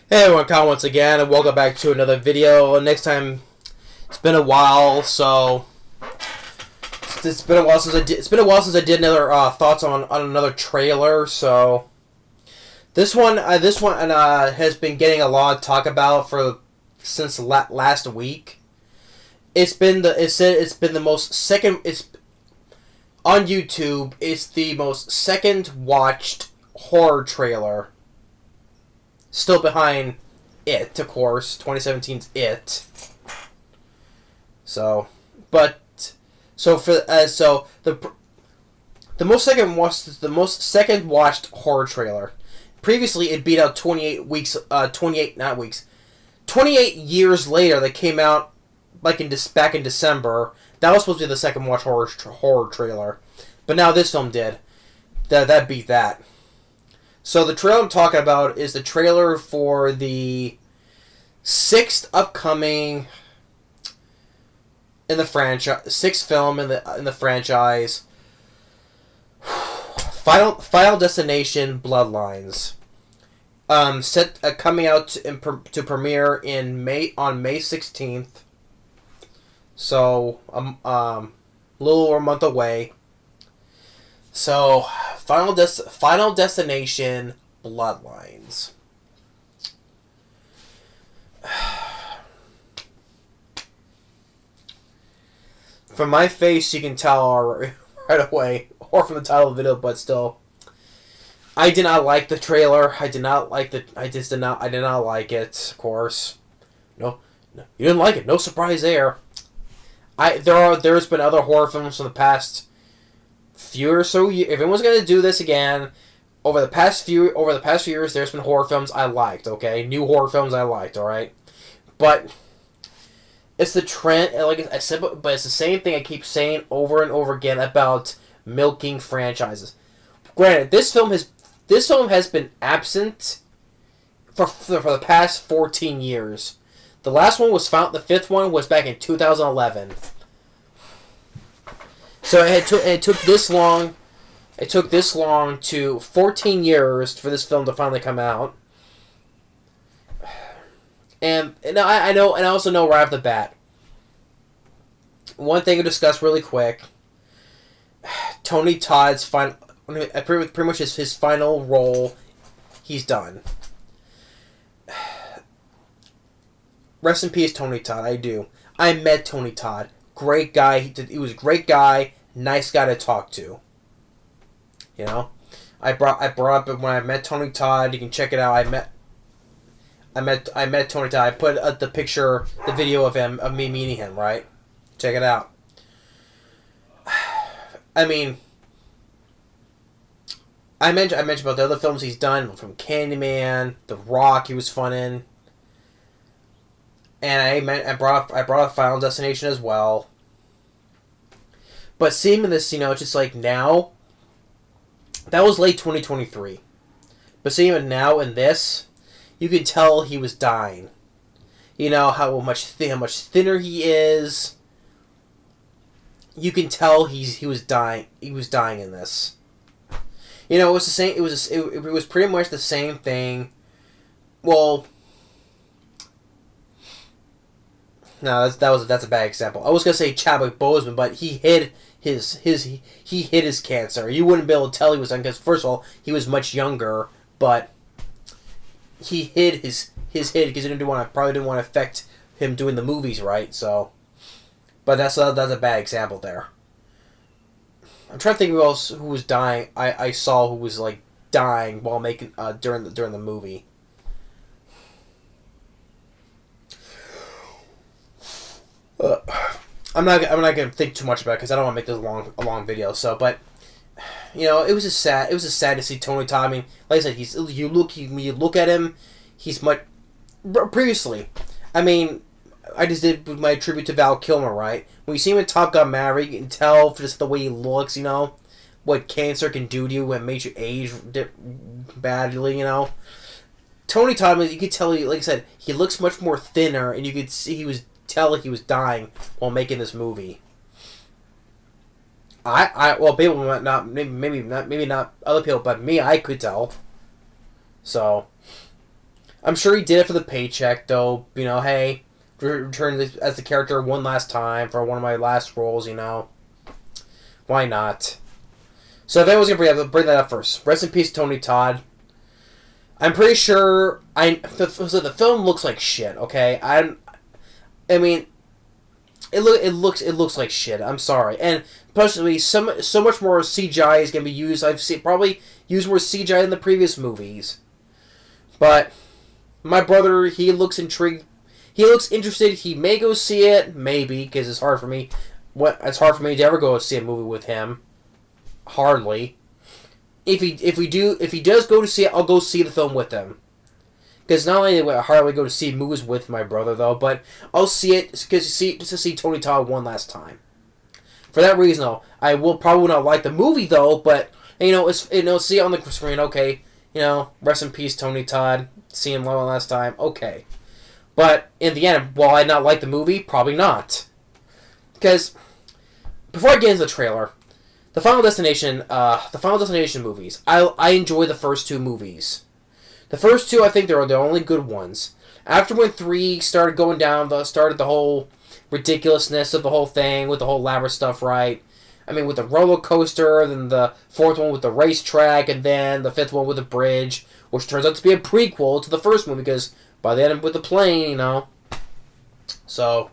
Hey everyone, Kyle once again, and welcome back to another video. Next time, it's been a while, so it's been a while since I did another thoughts on another trailer. So this one has been getting a lot of talk about since last week. It's been the most second. It's on YouTube. It's the most second watched horror trailer. Still behind It, of course, 2017's It. So, but the most second watched horror trailer. Previously, it beat out 28 years later. That came out back in December. That was supposed to be the second watched horror trailer, but now this film did. That beat that. So the trailer I'm talking about is the trailer for the sixth upcoming in the franchise, sixth film in the franchise, Final Destination: Bloodlines. Coming out to premiere on May 16th. So a little over a month away. So, Final Destination: Bloodlines. From my face, you can tell right away, or from the title of the video, but still, I did not like the trailer. I did not like I did not like it. Of course, no, you didn't like it. No surprise there. There's been other horror films from the past few or so years. If anyone's gonna do this again, over the past few years, there's been horror films I liked. Okay, new horror films I liked. All right, but it's the trend. Like I said, but it's the same thing I keep saying over and over again about milking franchises. Granted, this film has been absent for the past 14 years. The last one was found. The fifth one was back in 2011. So it took this long. It took this long to 14 years for this film to finally come out. And I know, and I also know right off the bat. One thing to discuss really quick. Tony Todd's final, pretty much his final role. He's done. Rest in peace, Tony Todd. I do. I met Tony Todd. Great guy. He was a great guy. Nice guy to talk to. You know, I brought up when I met Tony Todd. You can check it out. I met Tony Todd. I put the video of me meeting him. Right, check it out. I mean, I mentioned about the other films he's done, from Candyman, The Rock. He was fun in, and I brought up Final Destination as well. But seeing this, it's just like now. That was late 2023. But seeing him now in this, you can tell he was dying. You know how much thinner he is. You can tell he was dying. He was dying in this. It was the same. It was pretty much the same thing. Well, no, that's a bad example. I was gonna say Chadwick Boseman, but he hid his cancer. You wouldn't be able to tell he was on, because first of all, he was much younger, but he hid his hid because he probably didn't want to affect him doing the movies, right? So, but that's a bad example there. I'm trying to think of who else who was dying. I saw who was like dying while making during the movie. I'm not gonna think too much about it because I don't want to make this a long video. So, but it was just sad. It was just sad to see Tony Todd. I mean, like I said, when you look at him, he's much previously. I mean, I just did my tribute to Val Kilmer, right? When you see him in Top Gun Maverick, you can tell just the way he looks. What cancer can do to you when it makes you age badly. Tony Todd, you could tell. Like I said, he looks much more thinner, and you could see he was dying while making this movie. Well, people might not, maybe not other people, but me, I could tell. So, I'm sure he did it for the paycheck, though. You know, hey, return as the character one last time for one of my last roles. You know, why not? So if anyone's gonna bring that up first, rest in peace, Tony Todd. I'm pretty sure so the film looks like shit. Okay, I mean, it looks like shit. I'm sorry, and especially so much more CGI is gonna be used. I've seen probably used more CGI than the previous movies, but my brother, he looks intrigued. He looks interested. He may go see it, maybe, because it's hard for me. It's hard for me to ever go see a movie with him. Hardly. If he does go to see it, I'll go see the film with him. Because not only do I hardly go to see movies with my brother though, but I'll see it just to see Tony Todd one last time. For that reason though, I will probably not like the movie though, but see it on the screen. Okay, rest in peace, Tony Todd. See him one last time. Okay, but in the end, will I not like the movie? Probably not. Because before I get into the trailer. The Final Destination movies. I enjoy the first two movies. The first two, I think, they're the only good ones. After when 3 started going down, started the whole ridiculousness of the whole thing with the whole elaborate stuff, right? I mean, with the roller coaster, then the 4th one with the racetrack, and then the 5th one with the bridge, which turns out to be a prequel to the first movie because by the end with the plane, So,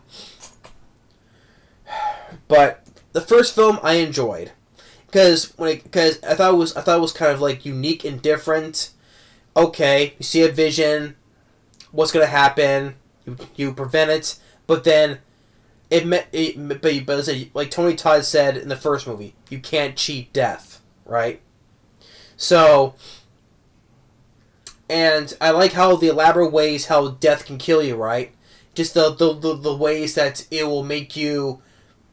but the first film I enjoyed. Because I thought it was kind of like unique and different. Okay, you see a vision, what's gonna happen? You prevent it, but then like Tony Todd said in the first movie, you can't cheat death, right? So, and I like how the elaborate ways how death can kill you, right? Just the ways that it will make you.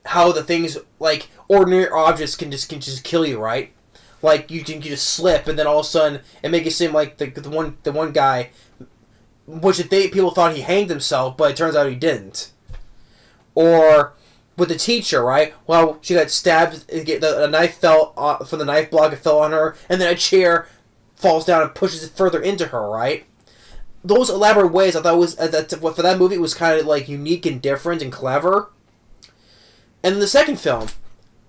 How the things like ordinary objects can just kill you, right? Like you just slip, and then all of a sudden it make it seem like the one guy, which people thought he hanged himself, but it turns out he didn't. Or with the teacher, right? Well, she got stabbed. A knife fell from the knife block. It fell on her, and then a chair falls down and pushes it further into her, right? Those elaborate ways I thought was for that movie was kind of like unique and different and clever. And then the second film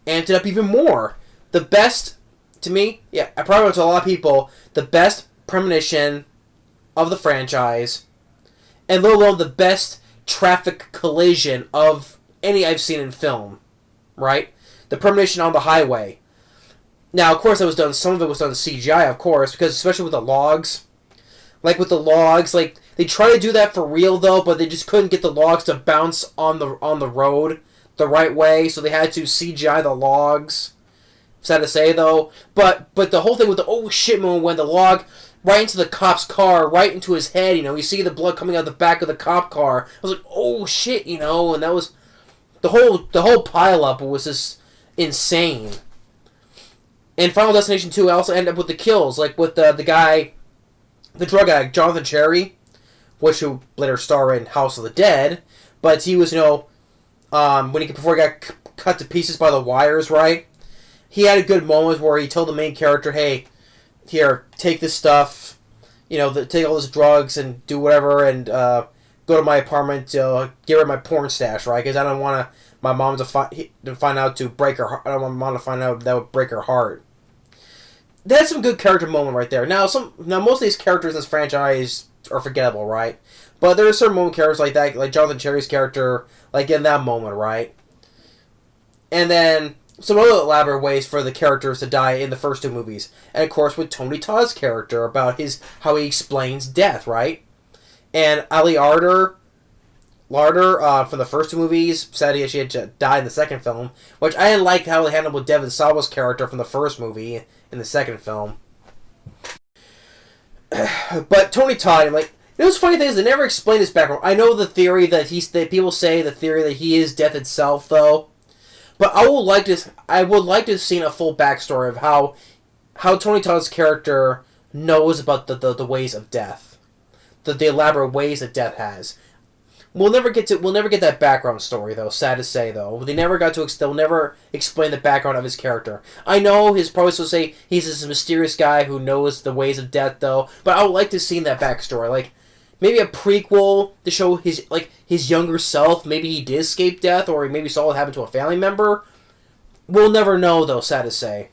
amped it up even more. The best, to me, I probably to a lot of people, the best premonition of the franchise, and let alone the best traffic collision of any I've seen in film, right? The premonition on the highway. Now, of course, some of it was done CGI, of course, because especially with the logs. Like with the logs, like they try to do that for real though, but they just couldn't get the logs to bounce on the road the right way, so they had to CGI the logs. Sad to say though, but the whole thing with the oh shit moment when the log right into the cop's car, right into his head, you see the blood coming out the back of the cop car. I was like, oh shit, and that was the whole pile up was just insane. And Final Destination 2 also ended up with the kills, like with the guy, the drug addict Jonathan Cherry, who later starred in House of the Dead, but he was before he got cut to pieces by the wires, right? He had a good moment where he told the main character, "Hey, here, take this stuff, take all those drugs and do whatever, and go to my apartment, get rid of my porn stash, right? Because I don't want my mom to find out to break her heart. I don't want my mom to find out that would break her heart." That's some good character moment right there. Now most of these characters in this franchise are forgettable, right? But there are certain moment characters like that, like Jonathan Cherry's character, like in that moment, right? And then some other elaborate ways for the characters to die in the first two movies. And of course with Tony Todd's character about how he explains death, right? And Ali Larder for the first two movies, sadly she had died in the second film, which I didn't like how they handled with Devon Sawa's character from the first movie in the second film. But Tony Todd, it was funny thing is they never explain his background. I know the theory that people say the theory that he is death itself, though. But I would like to have seen a full backstory of how Tony Todd's character knows about the ways of death, the elaborate ways that death has. We'll never get that background story though. Sad to say though, they'll never explain the background of his character. I know he's probably supposed to say he's this mysterious guy who knows the ways of death though, but I would like to have seen that backstory. maybe a prequel to show his younger self. Maybe he did escape death, or maybe saw what happened to a family member. We'll never know, though. Sad to say.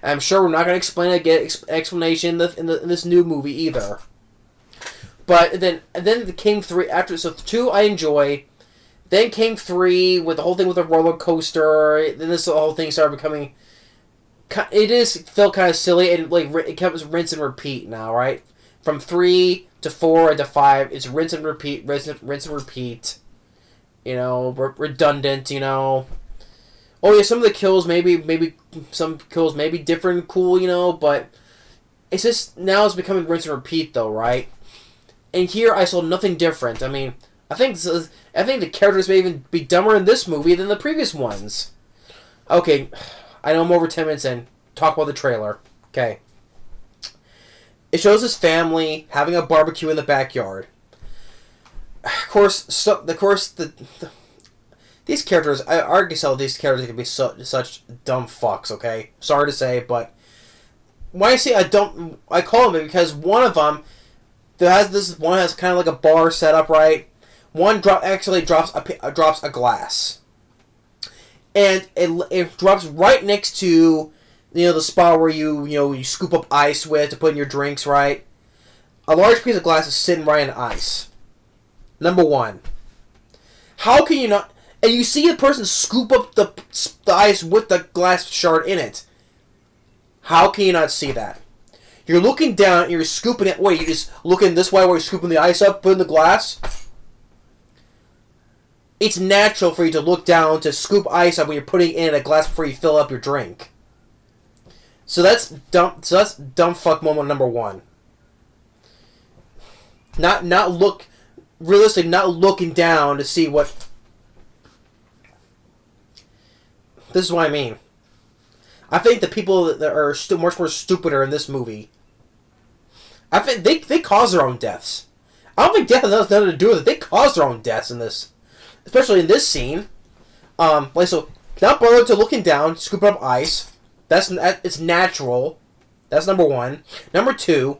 And I'm sure we're not going to get explanation in this new movie either. But then came 3 after. So 2 I enjoy. Then came 3 with the whole thing with the roller coaster. Then this whole thing started becoming. Felt kind of silly, and it kept rinse and repeat now, right? From 3 to 4 and to 5, it's rinse and repeat, rinse and repeat. You know, redundant. You know. Oh yeah, some of the kills maybe some kills maybe different, cool. You know, but it's just now it's becoming rinse and repeat though, right? And here I saw nothing different. I mean, I think the characters may even be dumber in this movie than the previous ones. Okay, I know I'm over 10 minutes in. Talk about the trailer. Okay. It shows his family having a barbecue in the backyard. Of course, these characters, I argue these characters can be such dumb fucks, okay? Sorry to say, but when I say I call them because one of them has kind of like a bar set up, right? One actually drops a glass, and it drops right next to the spot where you scoop up ice with to put in your drinks, right? A large piece of glass is sitting right in ice. Number one, how can you not? And you see a person scoop up the ice with the glass shard in it. How can you not see that? You're looking down and you're scooping it. Wait, you're just looking this way while you're scooping the ice up, putting the glass? It's natural for you to look down to scoop ice up when you're putting it in a glass before you fill up your drink. So that's dumb. So that's dumb fuck moment number one. Not looking down to see what. This is what I mean. I think the people that are much more stupider in this movie. I think they cause their own deaths. I don't think death has nothing to do with it. They cause their own deaths in this, especially in this scene. So not bother to looking down, scooping up ice. It's natural. That's number one. Number two,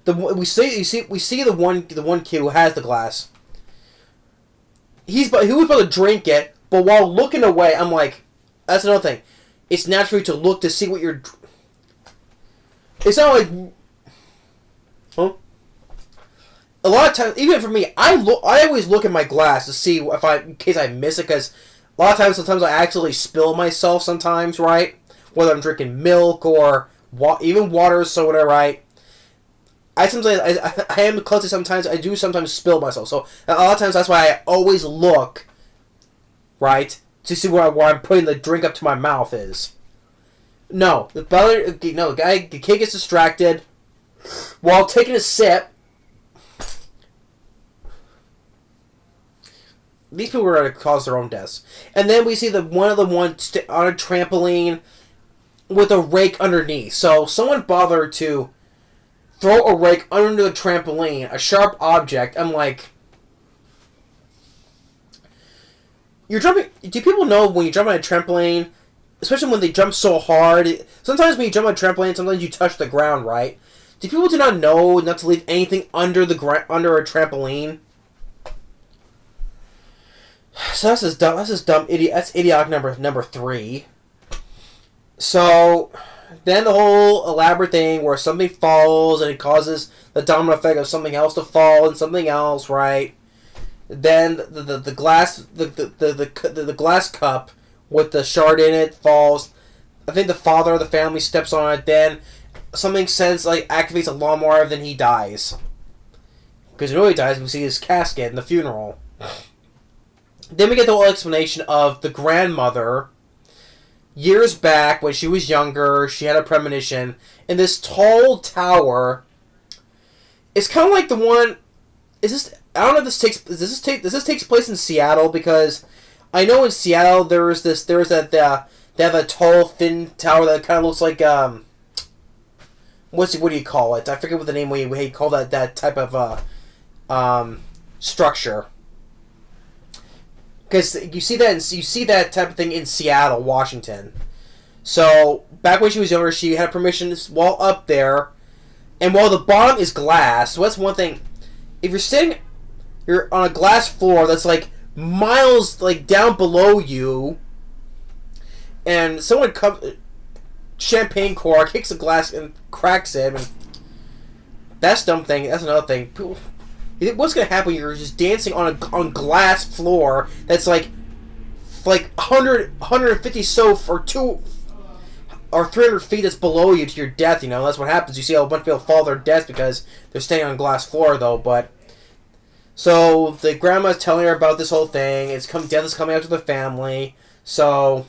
we see the one kid who has the glass. He was about to drink it, but while looking away, I'm like, that's another thing. It's natural to look to see what you're. It's not like. Huh? A lot of times, even for me, I always look at my glass to see in case I miss it, because a lot of times, sometimes I actually spill myself. Sometimes, right? Whether I'm drinking milk or even water, soda, right? I am clumsy sometimes. I do sometimes spill myself. So a lot of times that's why I always look, right, to see where I'm putting the drink up to my mouth is. No, the kid gets distracted while taking a sip. These people are going to cause their own deaths. And then we see one on a trampoline with a rake underneath. So someone bothered to throw a rake under the trampoline, a sharp object. I'm like, you're jumping. Do people know when you jump on a trampoline, especially when they jump so hard? Sometimes when you jump on a trampoline, sometimes you touch the ground, right? Do people not know not to leave anything under under a trampoline? So that's just dumb. That's idiotic number 3. So then the whole elaborate thing where something falls and it causes the domino effect of something else to fall and something else, right? Then the glass cup with the shard in it falls. I think the father of the family steps on it. Then something activates a lawnmower, and then he dies. Because he really dies. We see his casket in the funeral. Then we get the whole explanation of the grandmother. Years back, when she was younger, she had a premonition. In this tall tower, it's kind of like the one. I don't know if this takes place in Seattle, because I know in Seattle they have a tall, thin tower that kind of looks like what do you call it? I forget what the name we call that type of structure. Because you see that type of thing in Seattle, Washington. So back when she was younger, she had permission while up there, and while the bottom is glass. So that's one thing. if you're standing, you're on a glass floor that's like miles like down below you, and someone comes, champagne cork, kicks a glass and cracks it, and that's dumb thing. That's another thing. People, what's gonna happen? You're just dancing on glass floor that's like 100, 150 so for 2 or 300 feet that's below you to your death. You know, that's what happens. You see a bunch of people fall to their death because they're standing on glass floor, though. But so the grandma's telling her about this whole thing. Death is coming out to the family. So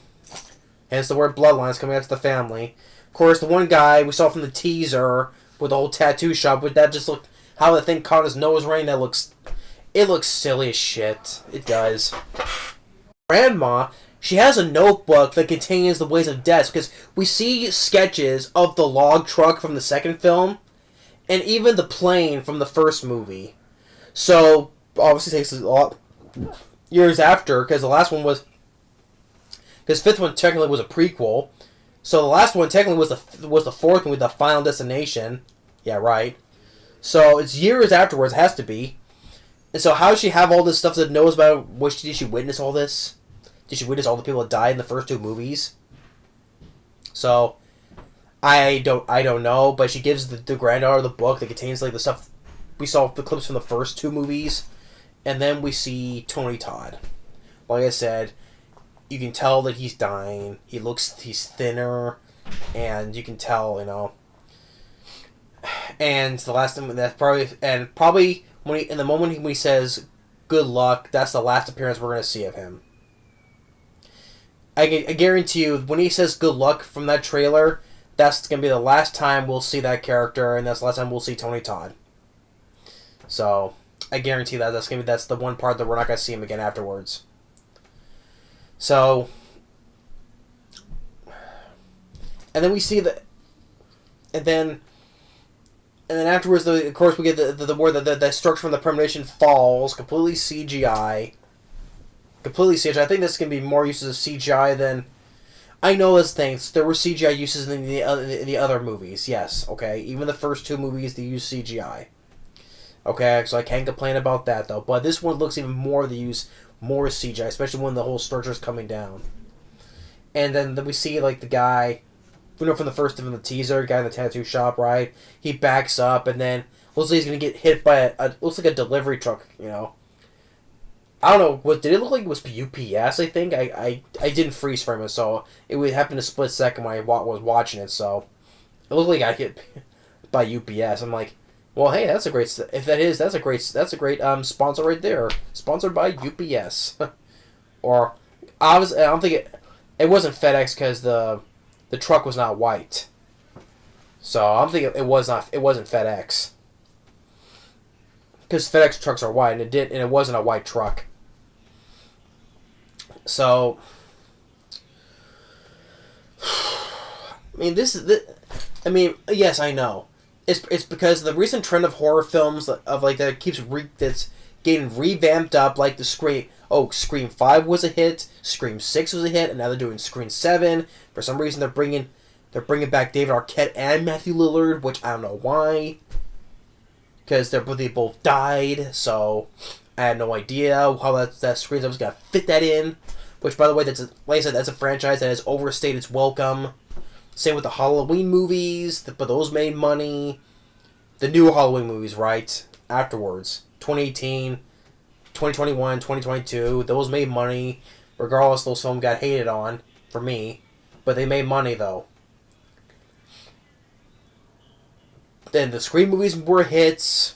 hence the word bloodlines coming out to the family. Of course, the one guy we saw from the teaser with the whole tattoo shop, with that just looked how the thing caught his nose ring. It looks silly as shit. It does. Grandma, she has a notebook that contains the ways of death, because we see sketches of the log truck from the second film, and even the plane from the first movie. So obviously it takes a lot years after, because the last one was, because fifth one technically was a prequel, so the last one technically was the fourth one with the Final Destination. Yeah, right. So it's years afterwards. It has to be. And so how does she have all this stuff that knows about? Did she witness all this? Did she witness all the people that died in the first 2 movies? So I don't know. But she gives the granddaughter the book that contains like the stuff we saw, the clips from the first 2 movies, and then we see Tony Todd. Like I said, you can tell that he's dying. He's thinner, and you can tell, you know. And the last time probably when in the moment when he says "good luck," that's the last appearance we're gonna see of him. I guarantee you, when he says "good luck" from that trailer, that's gonna be the last time we'll see that character, and that's the last time we'll see Tony Todd. So I guarantee that's the one part that we're not gonna see him again afterwards. So, and then we see and then afterwards, of course, we get the word that the structure from the premonition falls, completely CGI. Completely CGI. I think this can be more uses of CGI than... I know those things. There were CGI uses in the other movies, yes, okay? Even the first 2 movies, they use CGI. Okay, so I can't complain about that, though. But this one looks even more, they use more CGI, especially when the whole structure's coming down. And then we see, like, the guy... We know from the first of the teaser, guy in the tattoo shop, right? He backs up, and then looks like he's gonna get hit by looks like a delivery truck, you know. I don't know. Did it look like it was UPS? I think I didn't freeze frame it, so it would happen a split second when I was watching it. So it looked like I hit by UPS. I'm like, well, hey, that's a great. If that is, that's a great sponsor right there. Sponsored by UPS, or I don't think it wasn't FedEx because the truck was not white. So I'm thinking it wasn't FedEx. Because FedEx trucks are white, and it wasn't a white truck. So, I mean, yes, I know. It's because the recent trend of horror films that's getting revamped up, like the Scream. Oh, Scream 5 was a hit. Scream 6 was a hit, and now they're doing Scream 7. For some reason, they're bringing back David Arquette and Matthew Lillard, which I don't know why. Because they both died, so I had no idea how that Scream was gonna fit that in. Which, by the way, like I said, that's a franchise that has overstayed its welcome. Same with the Halloween movies, but those made money. The new Halloween movies, right? Afterwards. 2018, 2021, 2022, those made money. Regardless, those films got hated on, for me. But they made money, though. Then the Scream movies were hits.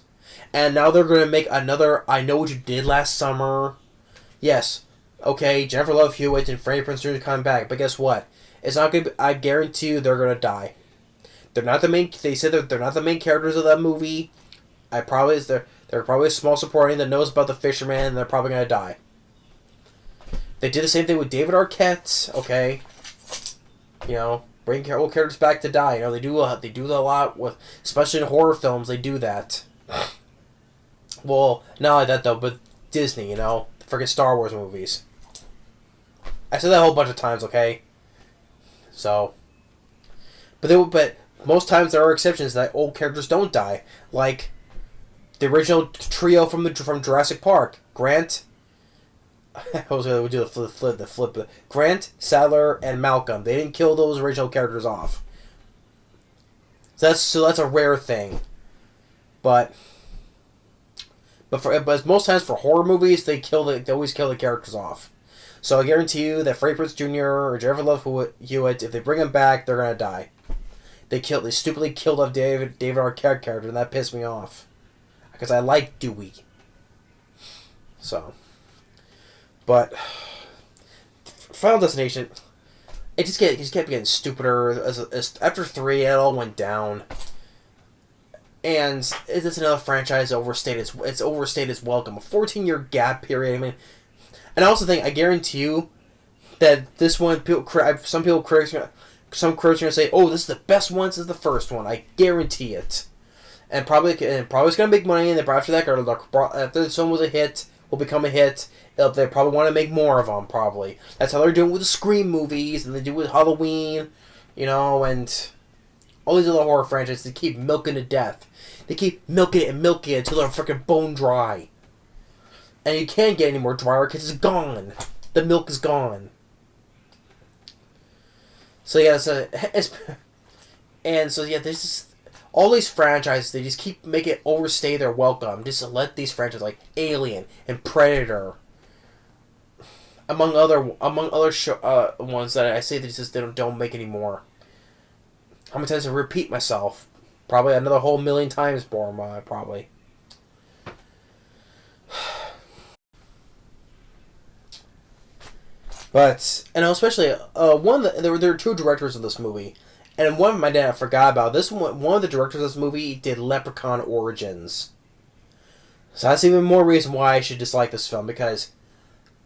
And now they're going to make another I Know What You Did Last Summer. Yes, okay, Jennifer Love Hewitt and Freddie Prinze Jr. coming back. But guess what? It's not going to... I guarantee you they're going to die. They're not the main... They said they're not the main characters of that movie. They're probably a small supporting that knows about the fisherman, and they're probably going to die. They did the same thing with David Arquette, okay? You know, bring old characters back to die. You know, they do that a lot with... Especially in horror films, they do that. Well, not only that, though, but Disney, you know? Freaking Star Wars movies. I said that a whole bunch of times, okay? So... But most times there are exceptions that old characters don't die. Like The original trio from Jurassic Park. Grant. I was going to do the flip. Grant, Sadler, and Malcolm. They didn't kill those original characters off. So that's a rare thing. But most times for horror movies, they always kill the characters off. So I guarantee you that Freddie Prinze Jr. or Jennifer Love Hewitt, if they bring him back, they're gonna die. They stupidly killed off David Arquette character, and that pissed me off because I like Dewey. So, but Final Destination, it just kept getting stupider as after 3, it all went down. And it's another franchise it's overstayed its welcome. A 14-year gap period. I mean, and I also think, I guarantee you that this one, some critics are gonna say, "Oh, this is the best one. This is the first one." I guarantee it. And probably it's gonna make money. And then after that, after this one was a hit, will become a hit. They probably want to make more of them. Probably that's how they're doing with the Scream movies, and they do with Halloween, and all these other horror franchises. They keep milking to death. They keep milking it until they're freaking bone dry. And you can't get any more drier because it's gone. The milk is gone. So yeah, there's just all these franchises. They just keep making it overstay their welcome. Just to let these franchises like Alien and Predator, among other ones that I say they don't make anymore. I'm gonna tend to repeat myself, probably another whole million times more, probably. But especially there were 2 directors of this movie, and one of them I forgot about. This one of the directors of this movie did Leprechaun Origins, so that's even more reason why I should dislike this film, because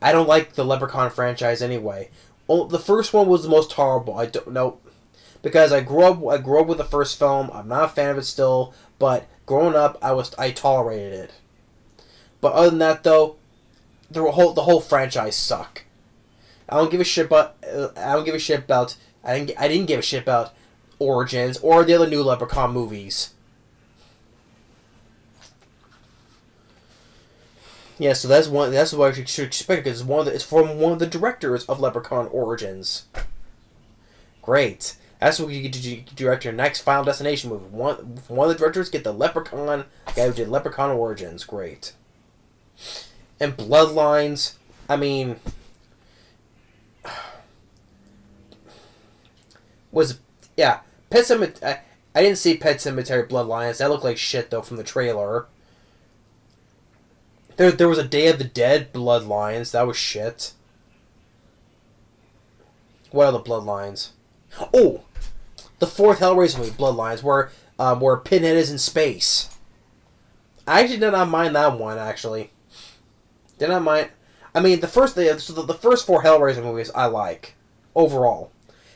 I don't like the Leprechaun franchise anyway. The first one was the most horrible. I don't know, because I grew up with the first film. I'm not a fan of it still, but growing up I tolerated it. But other than that, though, the whole franchise suck. I didn't give a shit about Origins or the other new Leprechaun movies. Yeah, so that's what you should expect, because it's from one of the directors of Leprechaun Origins. Great. That's what you get to direct your next Final Destination movie. One of the directors, get the Leprechaun guy who did Leprechaun Origins. Great. And Bloodlines, I mean, Pet Sematary. I didn't see Pet Sematary Bloodlines. That looked like shit though from the trailer. There was a Day of the Dead Bloodlines. That was shit. What are the Bloodlines? Oh, the 4th Hellraiser movie, Bloodlines, where Pinhead is in space. I actually did not mind that one. Actually, did not mind. I mean, the first 4 Hellraiser movies I like overall.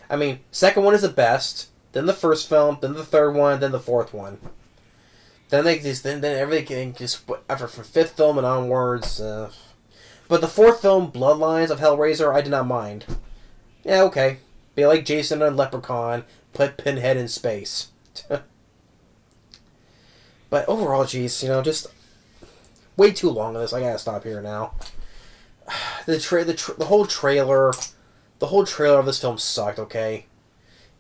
I mean, second one is the best. Then the first film. Then the third one. Then the fourth one. Then everything just after from 5th film and onwards. But the 4th film, Bloodlines of Hellraiser, I did not mind. Yeah, okay. Be like Jason and Leprechaun, put Pinhead in space. But overall, geez, just way too long on this. I gotta stop here now. The whole trailer of this film sucked. Okay,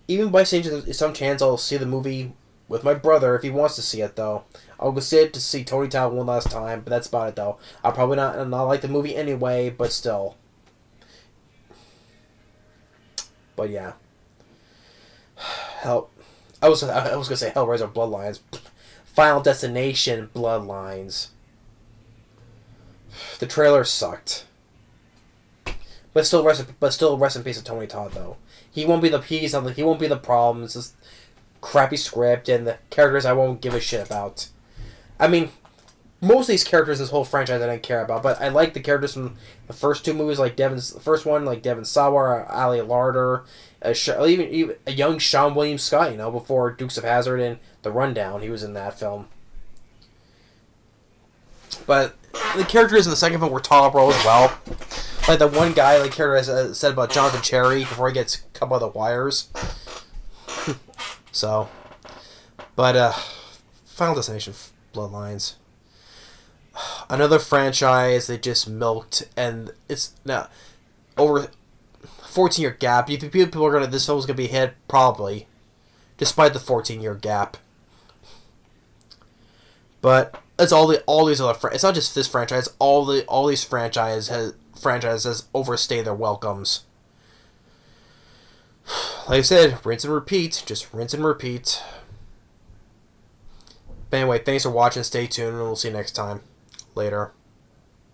even by saying some chance I'll see the movie with my brother if he wants to see it. Though I'll go see it to see Tony Todd one last time. But that's about it. Though I'll probably not like the movie anyway. But still. But yeah. I was gonna say Hellraiser Bloodlines. Final Destination Bloodlines. The trailer sucked. But still rest in peace to Tony Todd though. He won't be the problem. It's just crappy script and the characters I won't give a shit about. I mean, most of these characters, this whole franchise, I didn't care about, but I like the characters from the first 2 movies, like Devon Sawa, Ali Larder, even a young Sean William Scott, before Dukes of Hazzard and The Rundown, he was in that film. But the characters in the second film were tolerable as well. Like the one guy, like character said about Jonathan Cherry before he gets cut by the wires. So, but Final Destination Bloodlines. Another franchise they just milked, and it's now over 14-year gap. You think people are gonna this film's gonna be hit? Probably, despite the 14-year gap. But it's all these other it's not just this franchise. All these franchises overstay their welcomes. Like I said, rinse and repeat. Just rinse and repeat. But anyway, thanks for watching. Stay tuned, and we'll see you next time. Later.